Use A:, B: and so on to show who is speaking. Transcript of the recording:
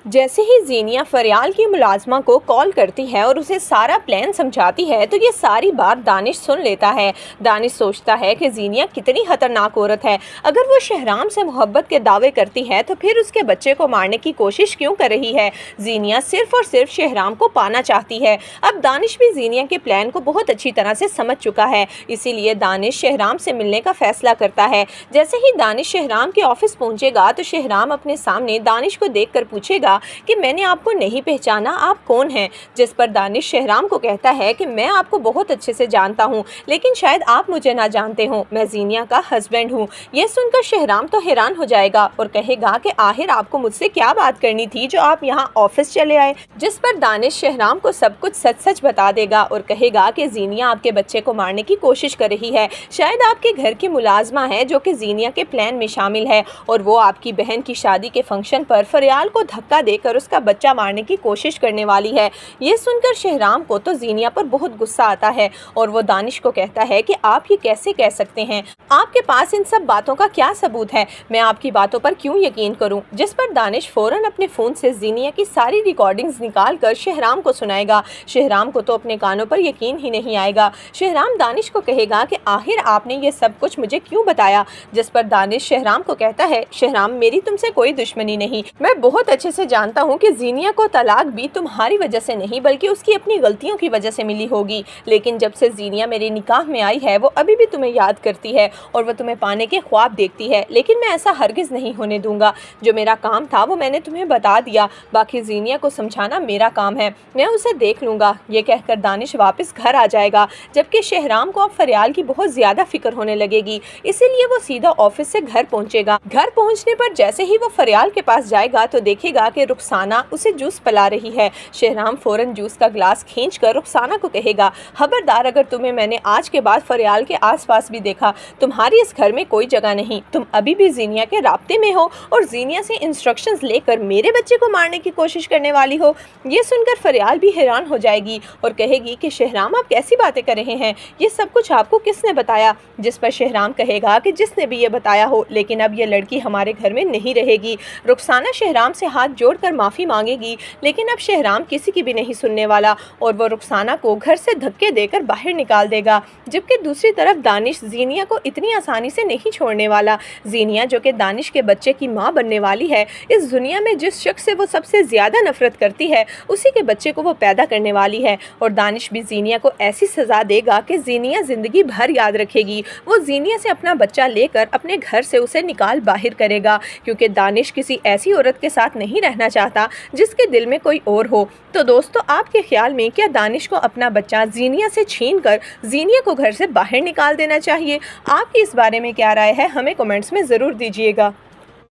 A: جیسے ہی زینیا فریال کی ملازمہ کو کال کرتی ہے اور اسے سارا پلان سمجھاتی ہے تو یہ ساری بات دانش سن لیتا ہے۔ دانش سوچتا ہے کہ زینیا کتنی خطرناک عورت ہے، اگر وہ شہرام سے محبت کے دعوے کرتی ہے تو پھر اس کے بچے کو مارنے کی کوشش کیوں کر رہی ہے؟ زینیا صرف اور صرف شہرام کو پانا چاہتی ہے۔ اب دانش بھی زینیا کے پلان کو بہت اچھی طرح سے سمجھ چکا ہے، اسی لیے دانش شہرام سے ملنے کا فیصلہ کرتا ہے۔ جیسے ہی دانش شہرام کے آفس پہنچے گا تو شہرام اپنے سامنے دانش کو دیکھ کر پوچھے گا کہ میں نے آپ کو نہیں پہچانا، آپ کون ہیں؟ جس پر دانش شہرام کو کہتا ہے کہ میں آپ کو بہت اچھے سے جانتا ہوں، لیکن شاید آپ مجھے نہ جانتے ہوں، میں زینیا کا ہسبینڈ ہوں۔ یہ سن کر شہرام تو حیران ہو جائے گا اور کہے گا کہ آخر آپ کو مجھ سے کیا بات کرنی تھی جو آپ یہاں آفس چلے آئے؟ جس پر دانش شہرام کو سب کچھ سچ سچ بتا دے گا اور کہے گا کہ زینیا آپ کے بچے کو مارنے کی کوشش کر رہی ہے، شاید آپ کے گھر کی ملازمہ ہے جو کہ زینیا کے پلان میں شامل ہے، اور وہ آپ کی بہن کی شادی کے فنکشن پر فریال کو دھکا دے کر اس کا بچہ مارنے کی کوشش کرنے والی ہے۔ یہ سن کر شہرام کو تو زینیا پر بہت غصہ آتا ہے اور وہ دانش کو کہتا ہے کہ آپ یہ کیسے کہہ سکتے ہیں، آپ کے پاس ان سب باتوں کا کیا ثبوت ہے، میں آپ کی باتوں پر کیوں یقین کروں؟ جس پر دانش فوراً اپنے فون سے زینیا کی ساری ریکارڈنگز نکال کر شہرام کو سنائے گا۔ شہرام کو تو اپنے کانوں پر یقین ہی نہیں آئے گا۔ شہرام دانش کو کہے گا کہ آخر آپ نے یہ سب کچھ مجھے کیوں بتایا؟ جس پر دانش شہرام کو کہتا ہے، شہرام میری تم سے کوئی دشمنی نہیں، میں بہت اچھے سے جانتا ہوں کہ زینیا کو طلاق بھی تمہاری وجہ سے نہیں بلکہ اس کی اپنی غلطیوں کی وجہ سے ملی ہوگی، لیکن جب سے زینیا میرے نکاح میں آئی ہے وہ ابھی بھی تمہیں یاد کرتی ہے اور وہ تمہیں پانے کے خواب دیکھتی ہے، لیکن میں ایسا ہرگز نہیں ہونے دوں گا۔ جو میرا کام تھا وہ میں نے تمہیں بتا دیا، باقی زینیا کو سمجھانا میرا کام ہے، میں اسے دیکھ لوں گا۔ یہ کہہ کر دانش واپس گھر آ جائے گا، جبکہ شہرام کو اب فریال کی بہت زیادہ فکر ہونے لگے گی، اسی لیے وہ سیدھا آفس سے گھر پہنچے گا۔ گھر پہنچنے پر جیسے ہی وہ فریال کے پاس جائے گا تو دیکھے گا کہ رخسانہ اسے جوس پلا رہی ہے۔ شہرام فوراً جوس کا گلاس کھینچ کر رخسانہ کو کہے گا، خبردار اگر تمہیں میں نے آج کے بعد فریال کے آس پاس بھی دیکھا، تمہاری اس گھر میں کوئی جگہ نہیں، تم ابھی بھی زینیا کے رابطے میں ہو اور زینیا سے انسٹرکشنز لے کر میرے بچے کو مارنے کی کوشش کرنے والی ہو۔ یہ سن کر فریال بھی حیران ہو جائے گی اور کہے گی کہ شہرام آپ کیسی باتیں کر رہے ہیں، یہ سب کچھ آپ کو کس نے بتایا؟ جس پر شہرام کہے گا کہ جس نے بھی یہ بتایا ہو، لیکن اب یہ لڑکی ہمارے گھر میں نہیں رہے گی۔ رخسانہ شہرام سے ہاتھ جوڑ کر معافی مانگے گی، لیکن اب شہرام کسی کی بھی نہیں سننے والا اور وہ رخسانہ کو گھر سے دھکے دے کر باہر نکال دے گا، جبکہ دوسری طرف دانش زینیا کو اتنی آسانی سے نہیں چھوڑنے والا۔ زینیا جو کہ دانش کے بچے کی ماں بننے والی ہے، اس دنیا میں جس شخص سے وہ سب سے زیادہ نفرت کرتی ہے اسی کے بچے کو وہ پیدا کرنے والی ہے، اور دانش بھی زینیا کو ایسی سزا دے گا کہ زینیا زندگی بھر یاد رکھے گی۔ وہ زینیا سے اپنا بچہ لے کر اپنے گھر سے اسے نکال باہر کرے گا، کیونکہ دانش کسی ایسی عورت کے ساتھ نہیں رہنا چاہتا جس کے دل میں کوئی اور ہو۔ تو دوستو، آپ کے خیال میں کیا دانش کو اپنا بچہ زینیا سے چھین کر زینیا کو گھر سے باہر نکال دینا چاہیے؟ آپ کی اس بارے میں کیا رائے ہے؟ ہمیں کمنٹس میں ضرور دیجیے گا۔